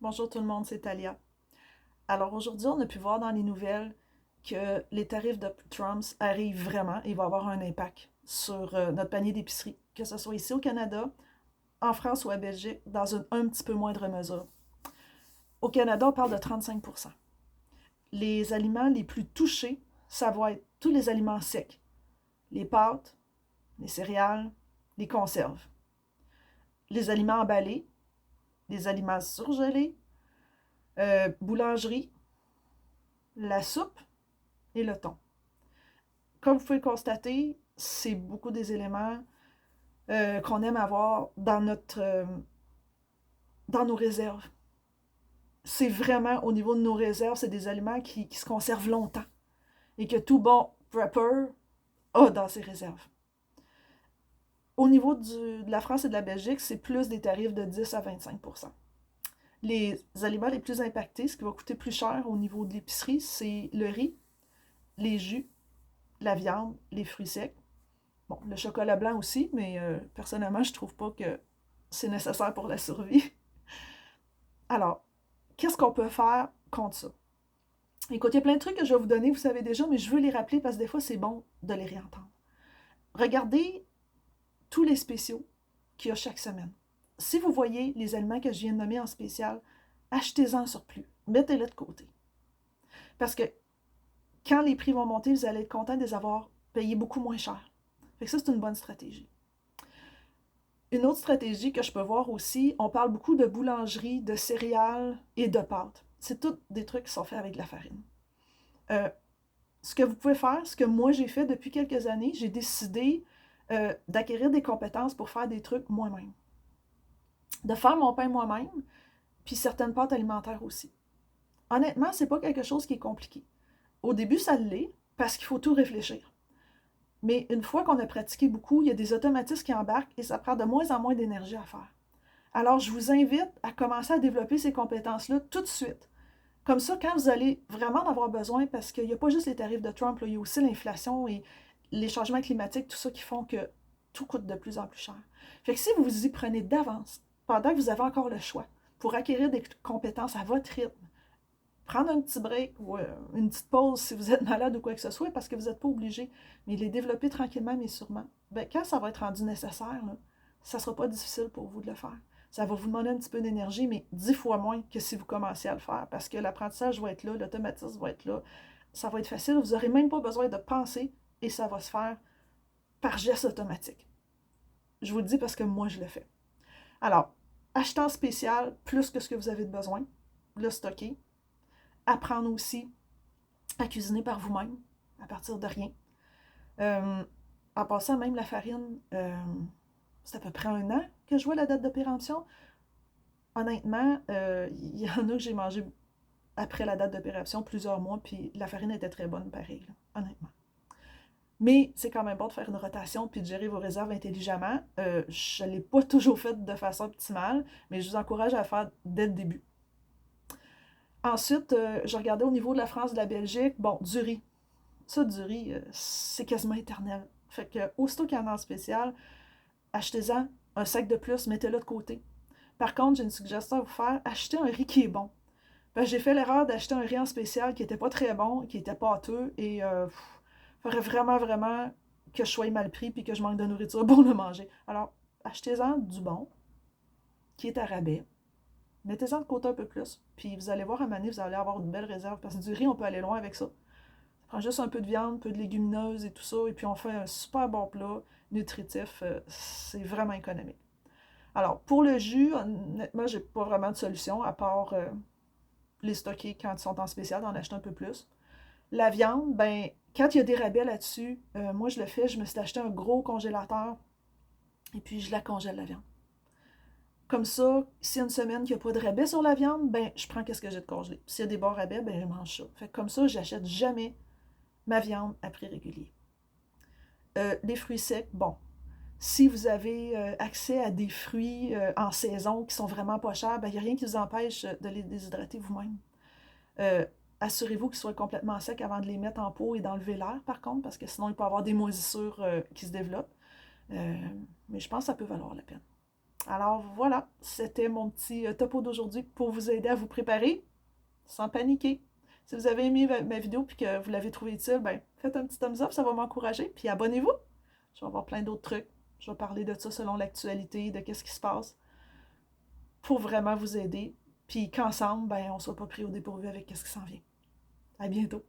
Bonjour tout le monde, c'est Talia. Alors aujourd'hui, on a pu voir dans les nouvelles que les tarifs de Trump arrivent vraiment et vont avoir un impact sur notre panier d'épicerie, que ce soit ici au Canada, en France ou à Belgique, dans une un petit peu moindre mesure. Au Canada, on parle de 35%. Les aliments les plus touchés, ça va être tous les aliments secs, les pâtes, les céréales, les conserves, les aliments emballés, les aliments surgelés, boulangerie, la soupe et le thon. Comme vous pouvez le constater, c'est beaucoup des éléments qu'on aime avoir dans nos réserves. C'est vraiment au niveau de nos réserves, c'est des aliments qui se conservent longtemps et que tout bon prepper a dans ses réserves. Au niveau de la France et de la Belgique, c'est plus des tarifs de 10 à 25%. Les aliments les plus impactés, ce qui va coûter plus cher au niveau de l'épicerie, c'est le riz, les jus, la viande, les fruits secs. Bon, le chocolat blanc aussi, mais personnellement, je trouve pas que c'est nécessaire pour la survie. Alors, qu'est-ce qu'on peut faire contre ça? Écoute, il y a plein de trucs que je vais vous donner, vous savez déjà, mais je veux les rappeler parce que des fois, c'est bon de les réentendre. Regardez tous les spéciaux qu'il y a chaque semaine. Si vous voyez les aliments que je viens de nommer en spécial, achetez-en en surplus. Mettez-les de côté. Parce que quand les prix vont monter, vous allez être content de les avoir payés beaucoup moins cher. Fait que ça, c'est une bonne stratégie. Une autre stratégie que je peux voir aussi, on parle beaucoup de boulangerie, de céréales et de pâtes. C'est tous des trucs qui sont faits avec de la farine. Euh, Ce que vous pouvez faire, ce que moi j'ai fait depuis quelques années, j'ai décidé d'acquérir des compétences pour faire des trucs moi-même. De faire mon pain moi-même, puis certaines pâtes alimentaires aussi. Honnêtement, c'est pas quelque chose qui est compliqué. Au début, ça l'est, parce qu'il faut tout réfléchir. Mais une fois qu'on a pratiqué beaucoup, il y a des automatismes qui embarquent et ça prend de moins en moins d'énergie à faire. Alors, je vous invite à commencer à développer ces compétences-là tout de suite. Comme ça, quand vous allez vraiment en avoir besoin, parce qu'il n'y a pas juste les tarifs de Trump, là, il y a aussi l'inflation et les changements climatiques, tout ça qui font que tout coûte de plus en plus cher. Fait que si vous vous y prenez d'avance, pendant que vous avez encore le choix, pour acquérir des compétences à votre rythme, prendre un petit break ou une petite pause si vous êtes malade ou quoi que ce soit, parce que vous n'êtes pas obligé, mais les développer tranquillement mais sûrement, ben, quand ça va être rendu nécessaire, là, ça ne sera pas difficile pour vous de le faire. Ça va vous demander un petit peu d'énergie, mais 10 fois moins que si vous commenciez à le faire, parce que l'apprentissage va être là, l'automatisme va être là, ça va être facile, vous n'aurez même pas besoin de penser et ça va se faire par geste automatique. Je vous le dis parce que moi, je le fais. Alors, acheter en spécial plus que ce que vous avez de besoin, le stocker, apprendre aussi à cuisiner par vous-même, à partir de rien. Euh, En passant, même la farine, c'est à peu près un an que je vois la date de péremption. Honnêtement, il y en a que j'ai mangé après la date de péremption plusieurs mois, puis la farine était très bonne pareil, là, honnêtement. Mais c'est quand même bon de faire une rotation puis de gérer vos réserves intelligemment. Je ne l'ai pas toujours fait de façon optimale, mais je vous encourage à le faire dès le début. Ensuite, je regardais au niveau de la France, de la Belgique, bon, du riz. Ça, du riz, c'est quasiment éternel. Fait que, aussitôt qu'il y en a en spécial, achetez-en un sac de plus, mettez-le de côté. Par contre, j'ai une suggestion à vous faire, achetez un riz qui est bon. Parce que j'ai fait l'erreur d'acheter un riz en spécial qui était pas très bon, qui était pâteux, et il faudrait vraiment, vraiment que je sois mal pris puis que je manque de nourriture pour le manger. Alors, achetez-en du bon, qui est à rabais. Mettez-en de côté un peu plus, puis vous allez voir à un moment donné, vous allez avoir une belle réserve. Parce que du riz, on peut aller loin avec ça. Prends juste un peu de viande, un peu de légumineuses et tout ça, et puis on fait un super bon plat nutritif. C'est vraiment économique. Alors, pour le jus, honnêtement, j'ai pas vraiment de solution, à part les stocker quand ils sont en spécial, d'en acheter un peu plus. La viande, ben, quand il y a des rabais là-dessus, moi je le fais, je me suis acheté un gros congélateur, et puis je la congèle la viande. Comme ça, s'il y a une semaine qu'il n'y a pas de rabais sur la viande, ben, je prends qu'est-ce que j'ai de congelé. S'il y a des bons rabais, ben, je mange ça. Fait que comme ça, j'achète jamais ma viande à prix régulier. Les fruits secs, bon. Si vous avez accès à des fruits en saison qui sont vraiment pas chers, il n'y a rien qui vous empêche de les déshydrater vous-même. Euh, Assurez-vous qu'ils soient complètement secs avant de les mettre en pot et d'enlever l'air, par contre, parce que sinon, il peut y avoir des moisissures qui se développent. Euh, mais je pense que ça peut valoir la peine. Alors voilà, c'était mon petit topo d'aujourd'hui pour vous aider à vous préparer sans paniquer. Si vous avez aimé ma vidéo et que vous l'avez trouvée utile, ben, faites un petit thumbs up, ça va m'encourager. Puis abonnez-vous. Je vais avoir plein d'autres trucs. Je vais parler de ça selon l'actualité, de qu'est-ce qui se passe, pour vraiment vous aider. Puis qu'ensemble, ben, on ne soit pas pris au dépourvu avec qu'est-ce qui s'en vient. À bientôt.